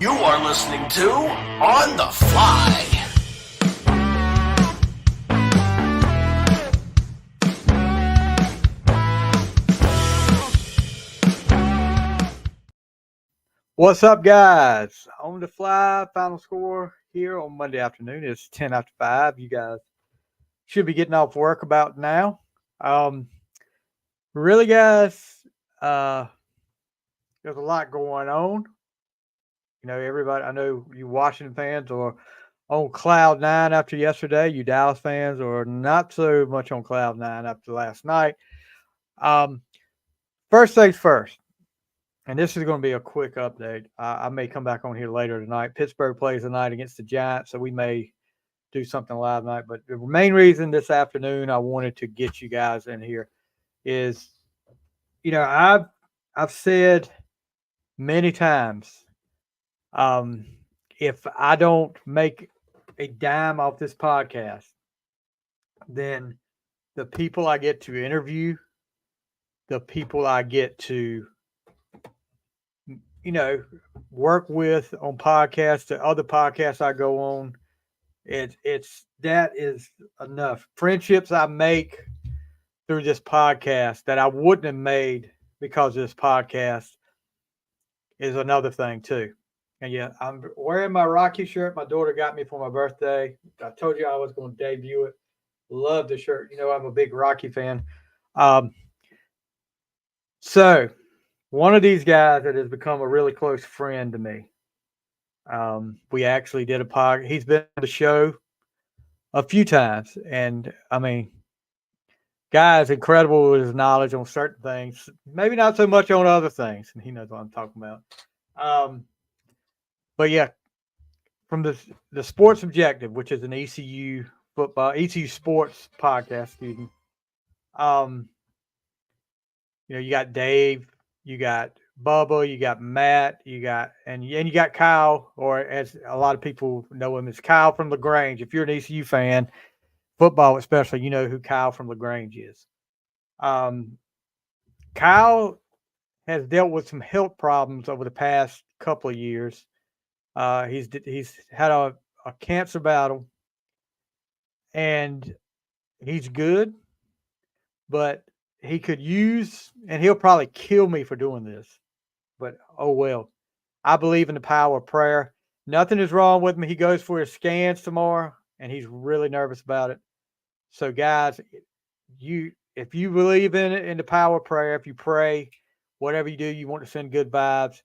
You are listening to On the Fly. What's up, guys? On the Fly, final score here on Monday afternoon is 10 after 5. You guys should be getting off work about now. Really, guys, there's a lot going on. You know, everybody, I know you Washington fans are on cloud nine after yesterday. You Dallas fans are not so much on cloud nine after last night. Um, First things first, and this is going to be a quick update. I may come back on here later tonight. Pittsburgh plays tonight against the Giants, so we may do something live tonight. But the main reason this afternoon I wanted to get you guys in here is, you know, I've said many times, if I don't make a dime off this podcast, then the people I get to interview, the people I get to, you know, work with on podcasts, the other podcasts I go on, it's that is enough. Friendships I make through this podcast that I wouldn't have made because of this podcast is another thing too. And yeah, I'm wearing my Rocky shirt my daughter got me for my birthday. I told you I was going to debut it. Love the shirt. You know, I'm a big Rocky fan. Um, so one of these guys that has become a really close friend to me. We actually did a pod. He's been on the show a few times, and I mean, guy's incredible with his knowledge on certain things. Maybe not so much on other things, and he knows what I'm talking about. But yeah, from the Sports Objective, which is an ECU sports podcast. Excuse me. You know, you got Dave, you got Bubba, you got Matt, you got and you got Kyle, or as a lot of people know him as Kyle from LaGrange. If you're an ECU fan, football especially, you know who Kyle from LaGrange is. Kyle has dealt with some health problems over the past couple of years. He's had a cancer battle, and he's good, but he could use, and he'll probably kill me for doing this, but oh well. I believe in the power of prayer. Nothing is wrong with him. He goes for his scans tomorrow, and he's really nervous about it. So, guys, if you believe in it, in the power of prayer, if you pray, whatever you do, you want to send good vibes.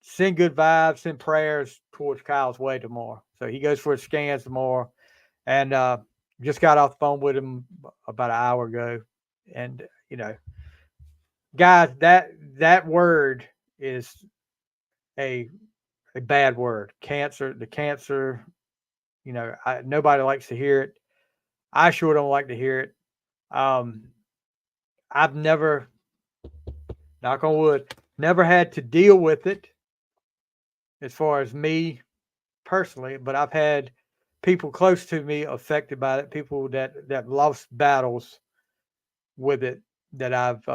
Send good vibes, send prayers towards Kyle's way tomorrow. So he goes for his scans tomorrow, and just got off the phone with him about an hour ago, and you know, guys, that word is a bad word. Cancer, the cancer. You know, nobody likes to hear it. I sure don't like to hear it. I've never, knock on wood, never had to deal with it as far as me personally, but I've had people close to me affected by it, people that lost battles with it that I've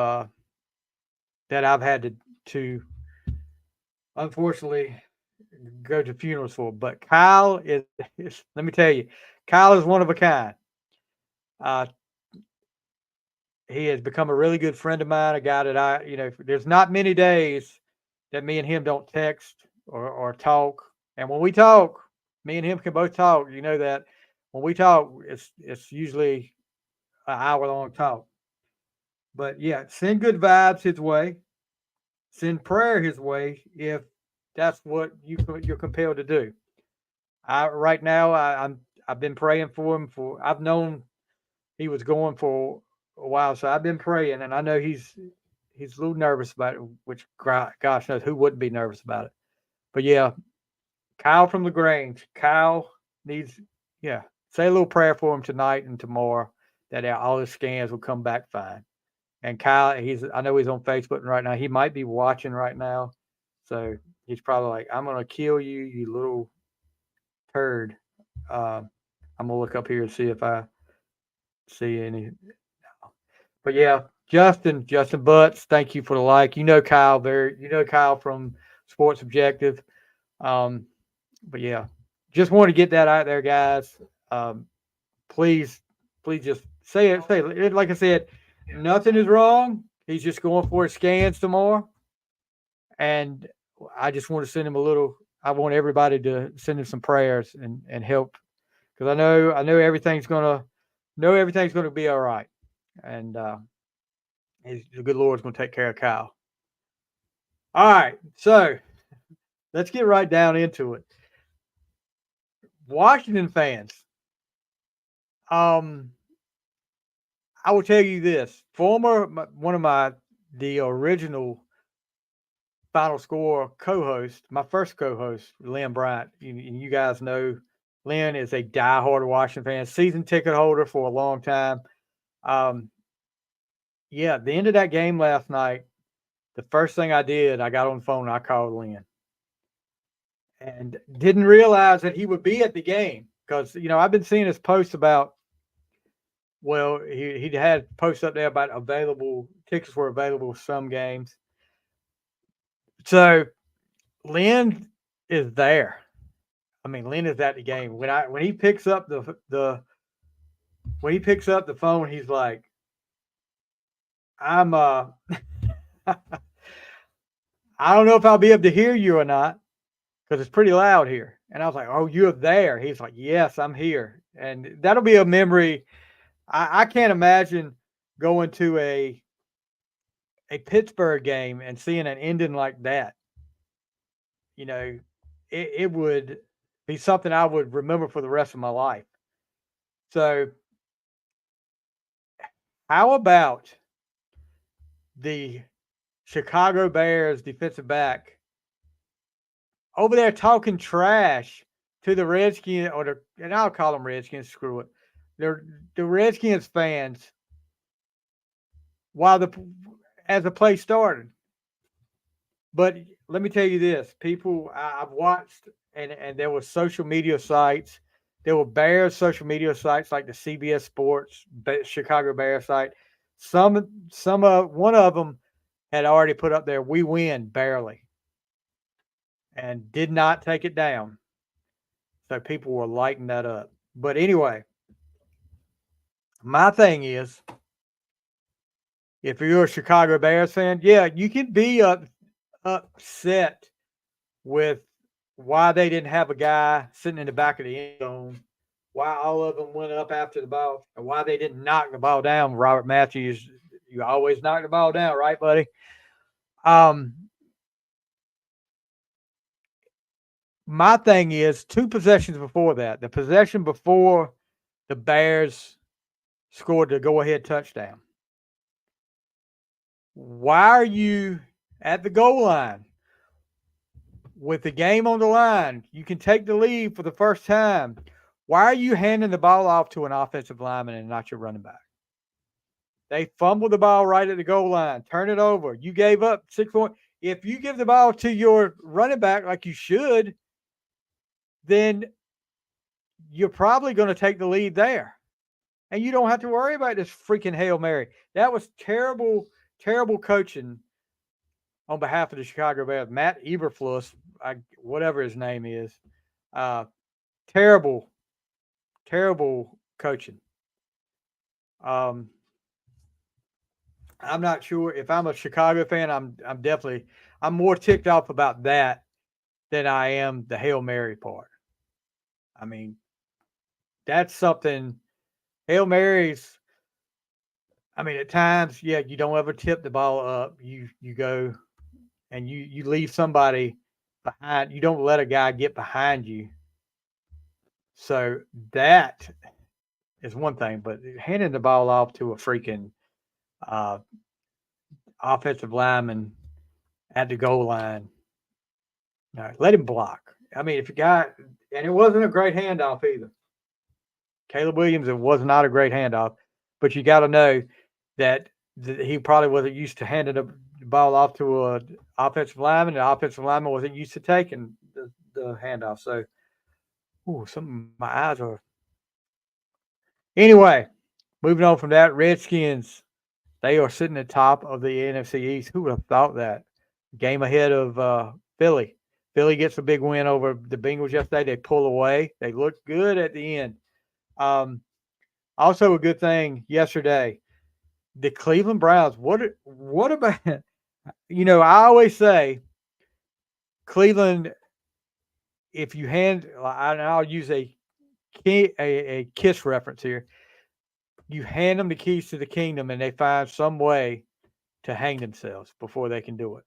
had to unfortunately go to funerals for. But Kyle is let me tell you, Kyle is one of a kind. Uh, he has become a really good friend of mine, a guy that there's not many days that me and him don't text or talk. And when we talk, me and him can both talk. You know that when we talk, it's usually an hour long talk. But yeah, send good vibes his way. Send prayer his way if that's what you're compelled to do. Right now I've been praying for him I've known he was going for a while, so I've been praying, and I know he's a little nervous about it, which gosh knows who wouldn't be nervous about it. But yeah, Kyle from LaGrange. Kyle needs, yeah, say a little prayer for him tonight and tomorrow that all his scans will come back fine. And Kyle, I know he's on Facebook right now. He might be watching right now. So he's probably like, I'm going to kill you, you little turd. I'm going to look up here and see if I see any. But yeah, Justin Butts, thank you for the like. You know Kyle from Sports Objective. But yeah, just want to get that out there, guys. Please, please just say it. Say it. Like I said, nothing is wrong. He's just going for his scans tomorrow, and I just want to send him a little. I want everybody to send him some prayers and help, because I know everything's gonna be all right, and the good Lord's gonna take care of Kyle. All right, so let's get right down into it. Washington fans, I will tell you this: the original Final Score co-host, my first co-host, Lynn Bryant. You guys know Lynn is a diehard Washington fan, season ticket holder for a long time. Yeah, the end of that game last night, the first thing I did, I got on the phone and I called Lynn, and didn't realize that he would be at the game, because I've been seeing his posts about. Well, he had posts up there about available tickets were available some games. So Lynn is there. I mean, Lynn is at the game. When he picks up when he picks up the phone, he's like, I'm I don't know if I'll be able to hear you or not, because it's pretty loud here. And I was like, oh, you're there. He's like, yes, I'm here. And that'll be a memory. I can't imagine going to a Pittsburgh game and seeing an ending like that. It would be something I would remember for the rest of my life. So, how about the Chicago Bears defensive back over there talking trash to the Redskins, and I'll call them Redskins, screw it. The Redskins fans as the play started. But let me tell you this, people, I've watched, and there were social media sites. There were Bears social media sites like the CBS Sports Chicago Bears site. One of them had already put up there, "We win barely," and did not take it down. So people were lighting that up. But anyway, my thing is, if you're a Chicago Bears fan, yeah, you can be upset with why they didn't have a guy sitting in the back of the end zone, why all of them went up after the ball, and why they didn't knock the ball down. Robert Matthews, you always knock the ball down, right, buddy? My thing is, 2 possessions before that, the possession before the Bears scored the go-ahead touchdown. Why are you at the goal line with the game on the line? You can take the lead for the first time. Why are you handing the ball off to an offensive lineman and not your running back? They fumbled the ball right at the goal line. Turn it over. You gave up 6 points. If you give the ball to your running back like you should, then you're probably going to take the lead there. And you don't have to worry about this freaking Hail Mary. That was terrible, terrible coaching on behalf of the Chicago Bears. Matt Eberflus, whatever his name is. Terrible, terrible coaching. I'm not sure if I'm a Chicago fan. I'm more ticked off about that than I am the Hail Mary part. I mean, that's something. Hail Marys, I mean, at times, yeah, you don't ever tip the ball up. You go and you leave somebody behind. You don't let a guy get behind you. So that is one thing, but handing the ball off to a freaking offensive lineman at the goal line, no, let him block. I mean, if you got, and it wasn't a great handoff either. Caleb Williams, it was not a great handoff, but you got to know that he probably wasn't used to handing the ball off to an offensive lineman. The offensive lineman wasn't used to taking the handoff. So, my eyes are. Anyway, moving on from that, Redskins, they are sitting at the top of the NFC East. Who would have thought that? Game ahead of Philly. Philly gets a big win over the Bengals yesterday. They pull away. They look good at the end. Also, a good thing yesterday, the Cleveland Browns. What about? I always say Cleveland. If you I'll use a Kiss reference here. You hand them the keys to the kingdom, and they find some way to hang themselves before they can do it.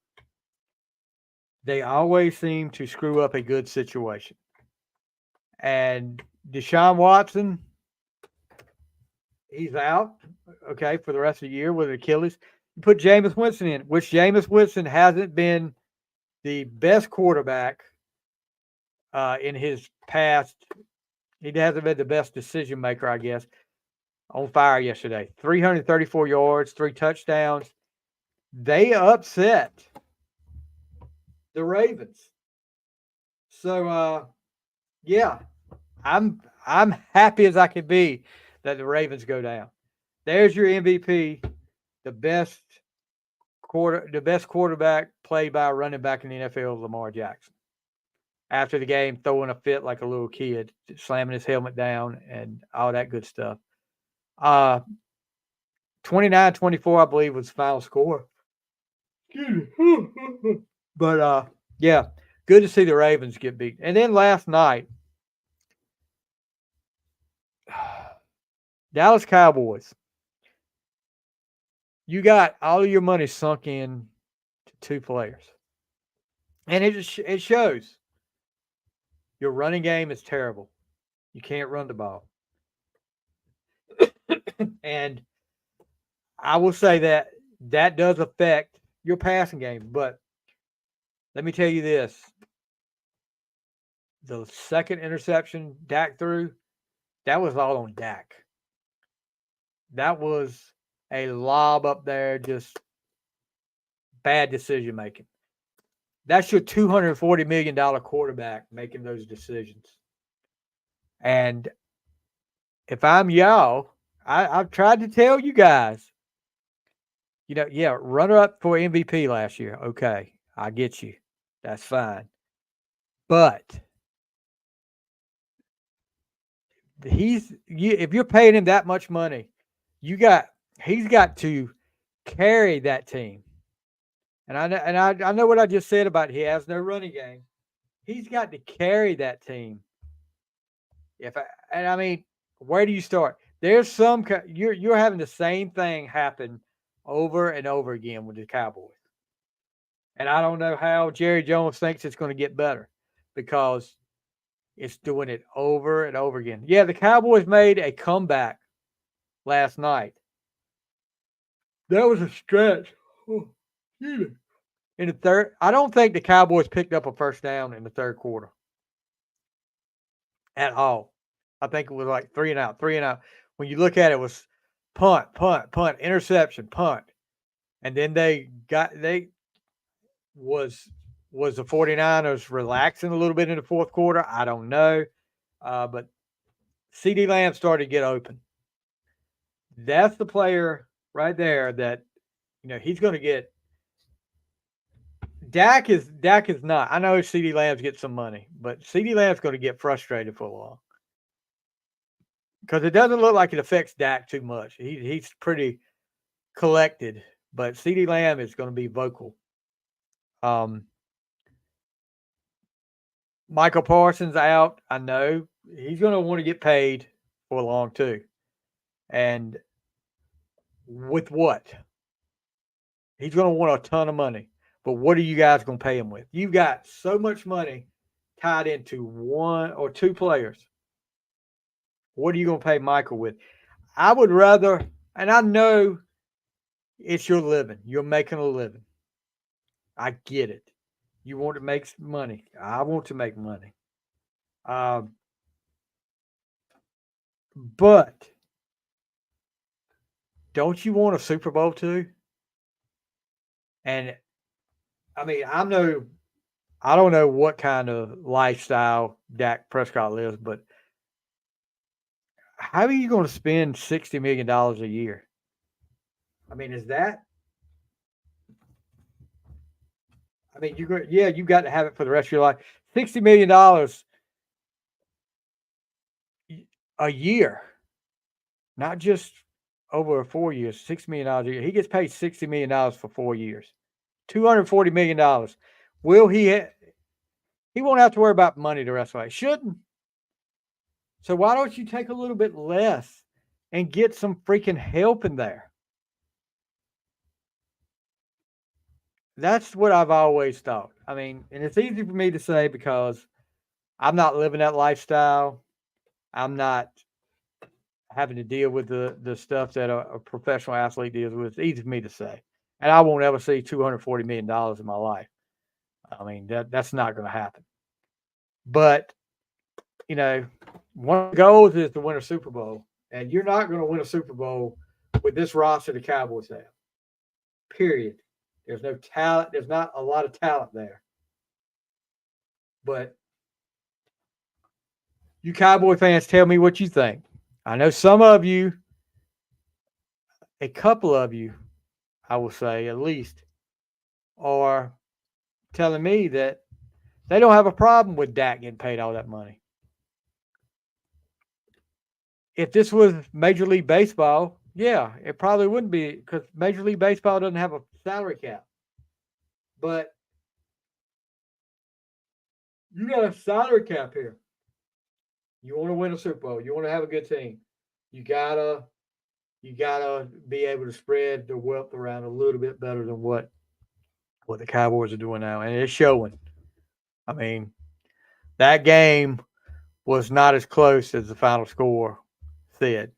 They always seem to screw up a good situation. And Deshaun Watson, he's out, okay, for the rest of the year with Achilles. You put Jameis Winston in, which Jameis Winston hasn't been the best quarterback in his past. He hasn't been the best decision maker, I guess. On fire yesterday. 334 yards, 3 touchdowns. They upset the Ravens. So yeah, I'm happy as I can be that the Ravens go down. There's your MVP, the best quarterback played by a running back in the NFL, Lamar Jackson. After the game, throwing a fit like a little kid, slamming his helmet down and all that good stuff. 29-24, I believe, was the final score. But yeah, good to see the Ravens get beat. And then last night, Dallas Cowboys. You got all of your money sunk in to 2 players. And it shows. Your running game is terrible. You can't run the ball. And I will say that does affect your passing game. But let me tell you this. The second interception Dak threw, that was all on Dak. That was a lob up there, just bad decision making. That's your $240 million quarterback making those decisions. And if I'm y'all, I've tried to tell you guys, runner up for MVP last year. Okay, I get you. That's fine. But if you're paying him that much money, he's got to carry that team. And I know what I just said about he has no running game. He's got to carry that team. Where do you start? There's you're having the same thing happen over and over again with the Cowboys. And I don't know how Jerry Jones thinks it's going to get better because it's doing it over and over again. Yeah, the Cowboys made a comeback last night. That was a stretch. In the third, I don't think the Cowboys picked up a first down in the third quarter at all. I think it was like 3 and out. When you look at it, it was punt, interception, punt. And then was the 49ers relaxing a little bit in the fourth quarter? I don't know. But CeeDee Lamb started to get open. That's the player right there that, he's going to get. Dak is not. I know CeeDee Lamb's get some money, but CeeDee Lamb's going to get frustrated for a while. Because it doesn't look like it affects Dak too much. He's pretty collected, but CeeDee Lamb is going to be vocal. Michael Parsons out. I know he's going to want to get paid for long too. And with what? He's going to want a ton of money. But what are you guys going to pay him with? You've got so much money tied into 1 or 2 players. What are you going to pay Michael with? I would rather, and I know it's your living. You're making a living. I get it. You want to make money. I want to make money. But don't you want a Super Bowl too? And I don't know what kind of lifestyle Dak Prescott lives, but how are you going to spend $60 million a year? Is that? I mean, you got to have it for the rest of your life. $60 million a year, not just over 4 years. $6 million a year. He gets paid $60 million for 4 years. $240 million. Will he? He won't have to worry about money the rest of life. Shouldn't. So why don't you take a little bit less and get some freaking help in there? That's what I've always thought. I mean, and it's easy for me to say because I'm not living that lifestyle. I'm not having to deal with the stuff that a professional athlete deals with. It's easy for me to say. And I won't ever see $240 million in my life. I mean, that's not going to happen. But, you know, one of the goals is to win a Super Bowl. And you're not going to win a Super Bowl with this roster the Cowboys have. Period. There's no talent. There's not a lot of talent there. But you Cowboy fans, tell me what you think. I know some of you, a couple of you, I will say at least, are telling me that they don't have a problem with Dak getting paid all that money. If this was Major League Baseball, yeah, it probably wouldn't be because Major League Baseball doesn't have a salary cap. But you got a salary cap here. You want to win a Super Bowl. You want to have a good team. You gotta be able to spread the wealth around a little bit better than what the Cowboys are doing now, and it's showing. I mean, that game was not as close as the final score said,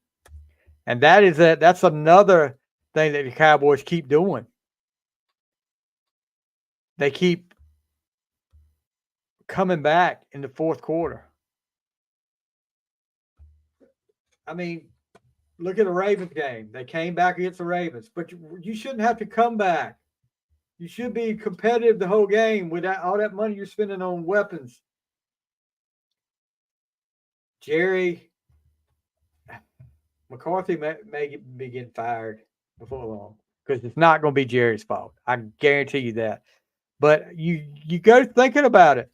and that's another thing that the Cowboys keep doing. They keep coming back in the fourth quarter. I mean, look at the Ravens game. They came back against the Ravens, but you shouldn't have to come back. You should be competitive the whole game with all that money you're spending on weapons. Jerry McCarthy may be getting fired before long because it's not going to be Jerry's fault. I guarantee you that. But you go thinking about it.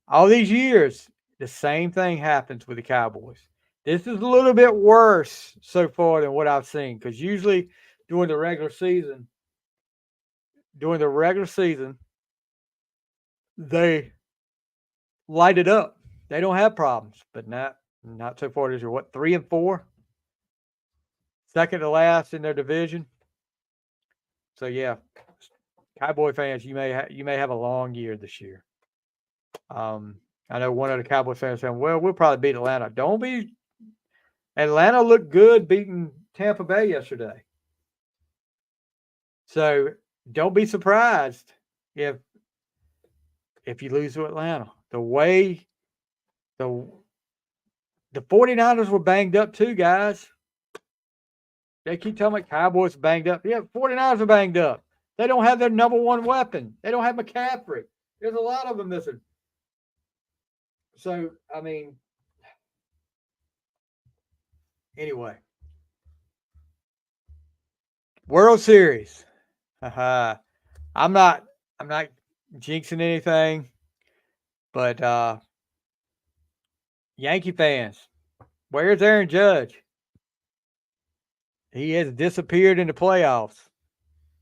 All these years, the same thing happens with the Cowboys. This is a little bit worse so far than what I've seen because usually during the regular season, they light it up. They don't have problems, but not so far this year. What, 3-4? Second to last in their division. So yeah, Cowboy fans, you may have a long year this year. I know one of the Cowboy fans saying, "Well, we'll probably beat Atlanta." Don't be. Atlanta looked good beating Tampa Bay yesterday. So don't be surprised if you lose to Atlanta. The way the 49ers were banged up too, guys. They keep telling me Cowboys banged up. Yeah, 49ers are banged up. They don't have their number one weapon. They don't have McCaffrey. There's a lot of them missing. So, I mean, anyway. World Series. I'm not jinxing anything, but Yankee fans, where's Aaron Judge? He has disappeared in the playoffs.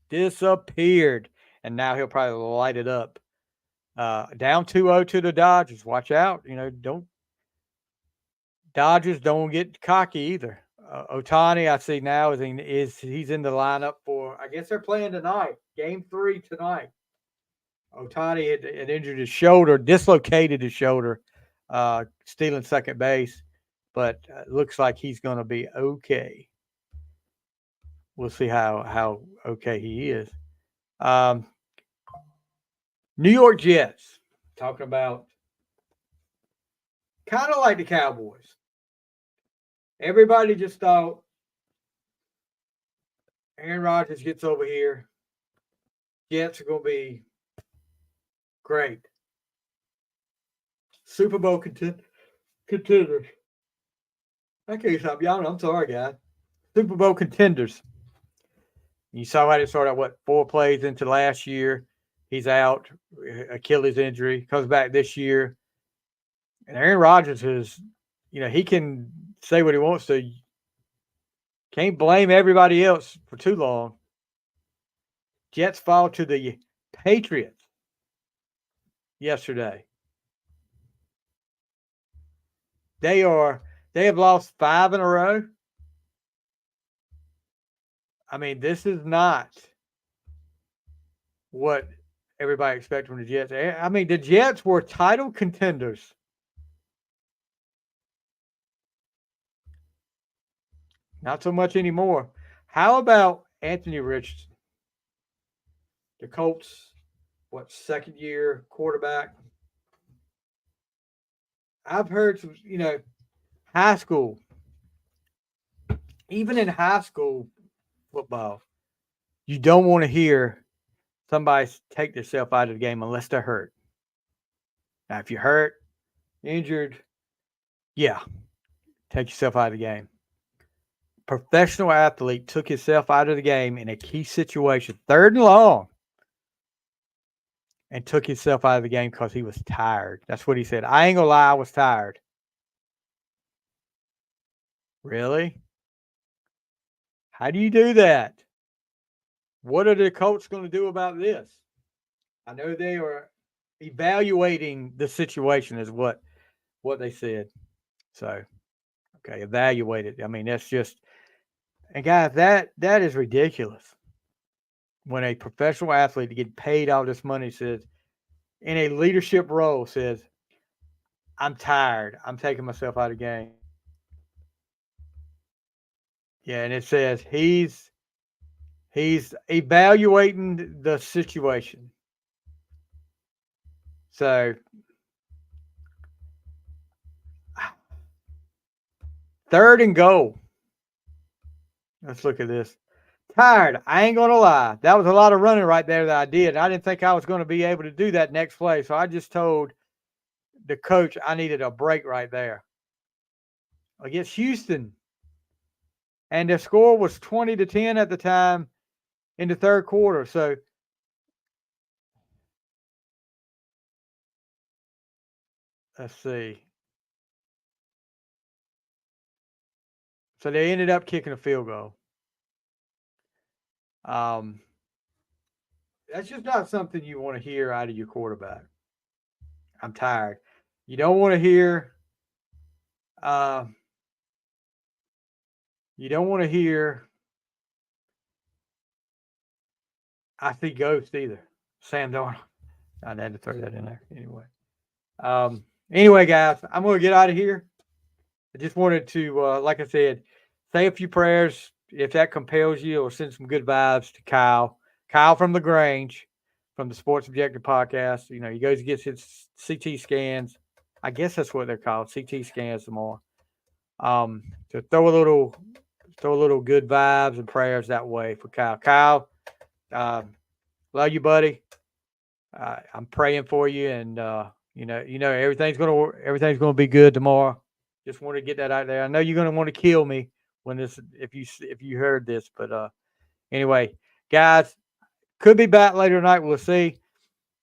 Disappeared. And now he'll probably light it up. Down 2-0 to the Dodgers. Watch out. Dodgers don't get cocky either. Ohtani, I see now, he's in the lineup for, I guess they're playing tonight. Game 3 tonight. Ohtani had injured his shoulder, dislocated his shoulder, stealing second base. But it looks like he's going to be okay. We'll see how okay he is. New York Jets, talking about kind of like the Cowboys. Everybody just thought Aaron Rodgers gets over here. Jets are going to be great. Super Bowl contenders. I can't stop yawning. I'm sorry, guys. Super Bowl contenders. You saw how they started out, 4 plays into last year. He's out, Achilles injury, comes back this year. And Aaron Rodgers is, he can say what he wants to. Can't blame everybody else for too long. Jets fall to the Patriots yesterday. They have lost 5 in a row. I mean, this is not what everybody expected from the Jets. I mean, the Jets were title contenders. Not so much anymore. How about Anthony Richardson? The Colts, second year quarterback? I've heard some, high school, even in high school football, you don't want to hear somebody take themselves out of the game unless they're hurt. Now, if you're hurt, injured, yeah, take yourself out of the game. Professional athlete took himself out of the game in a key situation, 3rd and long, and took himself out of the game because he was tired. That's what he said. I ain't gonna lie, I was tired. Really? How do you do that? What are the Colts going to do about this? I know they are evaluating the situation is what they said. So, okay, evaluate it. I mean, that's just, and guys, that is ridiculous. When a professional athlete to get paid all this money says, in a leadership role, says, I'm tired. I'm taking myself out of the game. Yeah, and it says he's evaluating the situation. So, 3rd and goal. Let's look at this. Tired. I ain't going to lie. That was a lot of running right there that I did. I didn't think I was going to be able to do that next play. So I just told the coach I needed a break right there. Against Houston. And the score was 20-10 at the time in the 3rd quarter. So let's see. So they ended up kicking a field goal. That's just not something you want to hear out of your quarterback. I'm tired. You don't want to hear. You don't want to hear. I see ghosts either. Sam Darnold. I had to throw that in there anyway. Anyway, guys, I'm going to get out of here. I just wanted to, like I said, say a few prayers if that compels you, or send some good vibes to Kyle. Kyle from LaGrange, from the Sports Objective podcast. He goes and gets his CT scans. I guess that's what they're called, CT scans tomorrow. So throw a little good vibes and prayers that way for Kyle. Kyle, love you, buddy. I'm praying for you, and everything's gonna be good tomorrow. Just want to get that out there. I know you're gonna want to kill me when this, if you heard this, but anyway, guys, could be back later tonight. We'll see.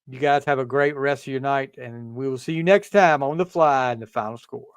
You guys have a great rest of your night, and we will see you next time on The Fly and the Final Score.